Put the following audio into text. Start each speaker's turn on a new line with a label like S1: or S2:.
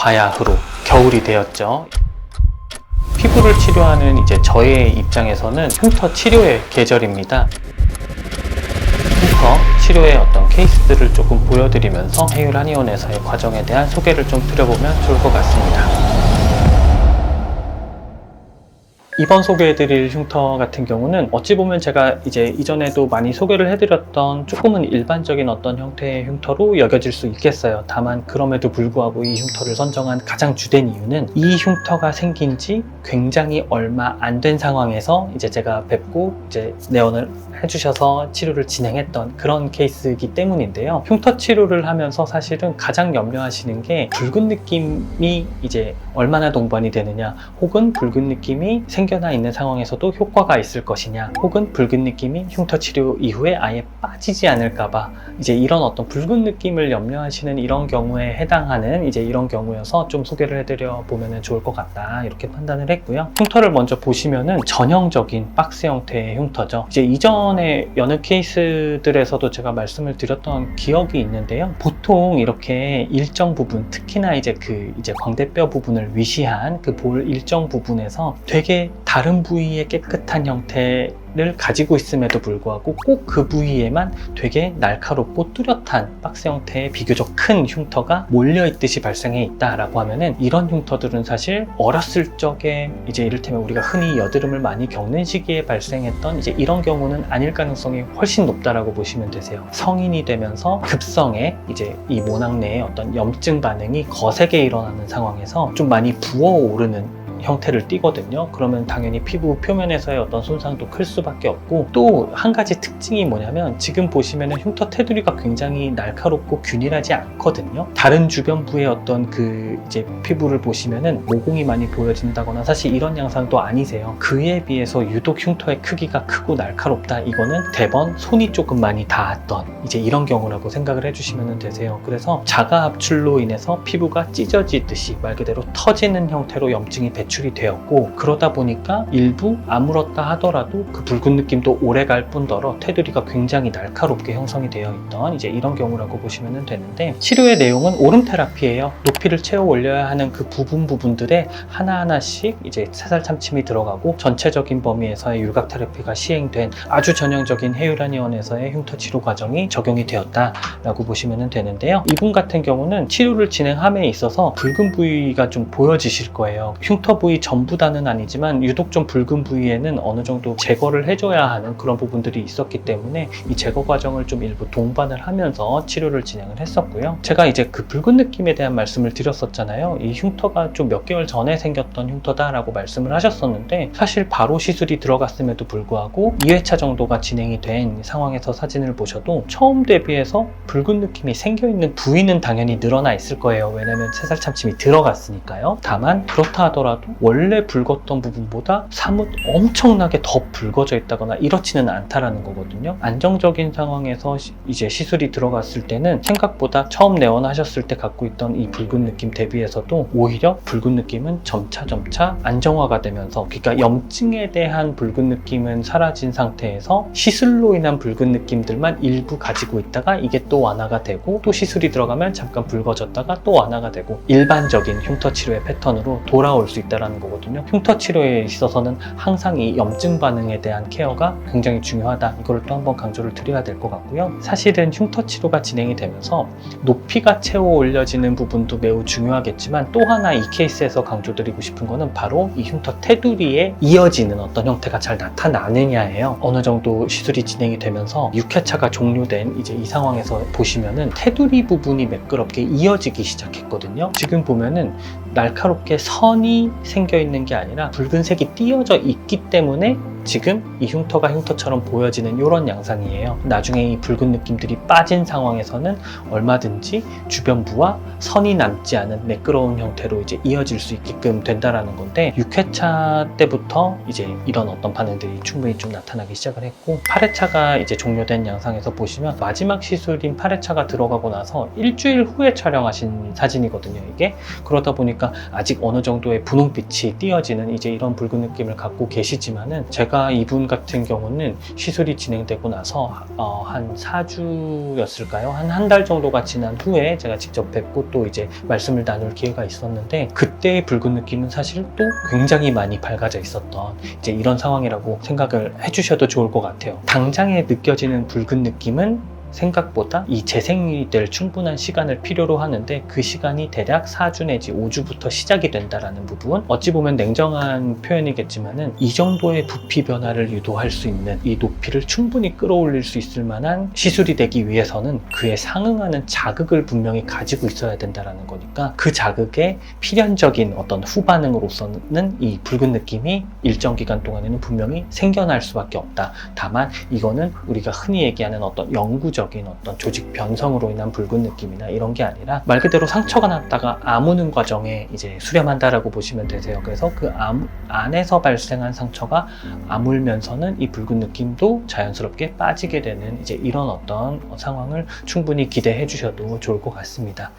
S1: 바야흐로 겨울이 되었죠. 피부를 치료하는 이제 저의 입장에서는 흉터 치료의 계절입니다. 흉터 치료의 어떤 케이스들을 조금 보여드리면서 해율 한의원에서의 과정에 대한 소개를 좀 드려보면 좋을 것 같습니다. 이번 소개해드릴 흉터 같은 경우는 어찌 보면 제가 이제 이전에도 많이 소개를 해드렸던 조금은 일반적인 어떤 형태의 흉터로 여겨질 수 있겠어요. 다만 그럼에도 불구하고 이 흉터를 선정한 가장 주된 이유는 이 흉터가 생긴 지 굉장히 얼마 안 된 상황에서 이제 제가 뵙고 이제 내원을 해주셔서 치료를 진행했던 그런 케이스이기 때문인데요. 흉터 치료를 하면서 사실은 가장 염려하시는 게 붉은 느낌이 이제 얼마나 동반이 되느냐, 혹은 붉은 느낌이 생겨나 있는 상황에서도 효과가 있을 것이냐, 혹은 붉은 느낌이 흉터 치료 이후에 아예 빠지지 않을까봐 이제 이런 어떤 붉은 느낌을 염려하시는 이런 경우에 해당하는 이제 이런 경우여서 좀 소개를 해드려 보면 좋을 것 같다, 이렇게 판단을 했고요. 흉터를 먼저 보시면은 전형적인 박스 형태의 흉터죠. 이제 이전에 여느 케이스들에서도 제가 말씀을 드렸던 기억이 있는데요. 보통 이렇게 일정 부분, 특히나 이제 이제 광대뼈 부분을 위시한 그 볼 일정 부분에서 되게 다른 부위의 깨끗한 형태를 가지고 있음에도 불구하고 꼭 그 부위에만 되게 날카롭고 뚜렷한 박스 형태의 비교적 큰 흉터가 몰려있듯이 발생해 있다라고 하면은, 이런 흉터들은 사실 어렸을 적에 이제 이를테면 우리가 흔히 여드름을 많이 겪는 시기에 발생했던 이제 이런 경우는 아닐 가능성이 훨씬 높다라고 보시면 되세요. 성인이 되면서 급성에 이제 이 모낭 내에 어떤 염증 반응이 거세게 일어나는 상황에서 좀 많이 부어오르는 형태를 띠거든요. 그러면 당연히 피부 표면에서의 어떤 손상도 클 수밖에 없고, 또 한 가지 특징이 뭐냐면, 지금 보시면은 흉터 테두리가 굉장히 날카롭고 균일하지 않거든요. 다른 주변부의 어떤 이제 피부를 보시면은 모공이 많이 보여진다거나 사실 이런 양상도 아니세요. 그에 비해서 유독 흉터의 크기가 크고 날카롭다, 이거는 대번 손이 조금 많이 닿았던 이제 이런 경우라고 생각을 해주시면 되세요. 그래서 자가 압출로 인해서 피부가 찢어지듯이 말 그대로 터지는 형태로 염증이 배출이 되었고, 그러다 보니까 일부 아물었다 하더라도 그 붉은 느낌도 오래 갈 뿐더러 테두리가 굉장히 날카롭게 형성이 되어 있던 이제 이런 경우라고 보시면 되는데, 치료의 내용은 오름 테라피예요. 높이를 채워 올려야 하는 그 부분들에 하나하나씩 이제 새살 참침이 들어가고 전체적인 범위에서의 율각 테라피가 시행된 아주 전형적인 해율 한의원에서의 흉터 치료 과정이 적용이 되었다라고 보시면 되는데요. 이분 같은 경우는 치료를 진행함에 있어서 붉은 부위가 좀 보여지실 거예요. 흉터 부위 전부 다는 아니지만 유독 좀 붉은 부위에는 어느 정도 제거를 해줘야 하는 그런 부분들이 있었기 때문에 이 제거 과정을 좀 일부 동반을 하면서 치료를 진행을 했었고요. 제가 이제 그 붉은 느낌에 대한 말씀을 드렸었잖아요. 이 흉터가 좀 몇 개월 전에 생겼던 흉터다라고 말씀을 하셨었는데, 사실 바로 시술이 들어갔음에도 불구하고 2회차 정도가 진행이 된 상황에서 사진을 보셔도 처음 대비해서 붉은 느낌이 생겨있는 부위는 당연히 늘어나 있을 거예요. 왜냐면 새살 참침이 들어갔으니까요. 다만 그렇다 하더라도 원래 붉었던 부분보다 사뭇 엄청나게 더 붉어져 있다거나 이렇지는 않다라는 거거든요. 안정적인 상황에서 이제 시술이 들어갔을 때는 생각보다 처음 내원하셨을 때 갖고 있던 이 붉은 느낌 대비해서도 오히려 붉은 느낌은 점차 안정화가 되면서, 그러니까 염증에 대한 붉은 느낌은 사라진 상태에서 시술로 인한 붉은 느낌들만 일부 가지고 있다가 이게 또 완화가 되고, 또 시술이 들어가면 잠깐 붉어졌다가 또 완화가 되고, 일반적인 흉터 치료의 패턴으로 돌아올 수 있다는 거거든요. 흉터 치료에 있어서는 항상 이 염증 반응에 대한 케어가 굉장히 중요하다, 이걸 또 한번 강조를 드려야 될 것 같고요. 사실은 흉터 치료가 진행이 되면서 높이가 채워 올려지는 부분도 매우 중요하겠지만, 또 하나 이 케이스에서 강조드리고 싶은 거는 바로 이 흉터 테두리에 이어지는 어떤 형태가 잘 나타나느냐예요. 어느 정도 시술이 진행이 되면서 6회차가 종료된 이제 이 상황에서 보시면은 테두리 부분이 매끄럽게 이어지기 시작했거든요. 지금 보면은 날카롭게 선이 생겨 있는 게 아니라 붉은색이 띄어져 있기 때문에 지금 이 흉터가 흉터처럼 보여지는 이런 양상이에요. 나중에 이 붉은 느낌들이 빠진 상황에서는 얼마든지 주변부와 선이 남지 않은 매끄러운 형태로 이제 이어질 수 있게끔 된다라는 건데, 6회차 때부터 이제 이런 어떤 반응들이 충분히 좀 나타나기 시작을 했고, 8회차가 이제 종료된 양상에서 보시면 마지막 시술인 8회차가 들어가고 나서 일주일 후에 촬영하신 사진이거든요, 이게. 그러다 보니까 아직 어느 정도의 분홍빛이 띄어지는 이제 이런 붉은 느낌을 갖고 계시지만은, 제가 제가 이분 같은 경우는 시술이 진행되고 나서 한 4주였을까요? 한 달 정도가 지난 후에 제가 직접 뵙고 또 이제 말씀을 나눌 기회가 있었는데, 그때의 붉은 느낌은 사실 또 굉장히 많이 밝아져 있었던 이제 이런 상황이라고 생각을 해주셔도 좋을 것 같아요. 당장에 느껴지는 붉은 느낌은 생각보다 이 재생이 될 충분한 시간을 필요로 하는데, 그 시간이 대략 4주 내지 5주부터 시작이 된다라는 부분, 어찌 보면 냉정한 표현이겠지만은 이 정도의 부피 변화를 유도할 수 있는, 이 높이를 충분히 끌어올릴 수 있을 만한 시술이 되기 위해서는 그에 상응하는 자극을 분명히 가지고 있어야 된다라는 거니까, 그 자극의 필연적인 어떤 후반응으로서는 이 붉은 느낌이 일정 기간 동안에는 분명히 생겨날 수밖에 없다. 다만 이거는 우리가 흔히 얘기하는 어떤 영구적 어떤 조직 변성으로 인한 붉은 느낌이나 이런 게 아니라 말 그대로 상처가 났다가 아무는 과정에 이제 수렴한다라고 보시면 되세요. 그래서 그 안에서 발생한 상처가 아물면서는 이 붉은 느낌도 자연스럽게 빠지게 되는 이제 이런 어떤 상황을 충분히 기대해 주셔도 좋을 것 같습니다.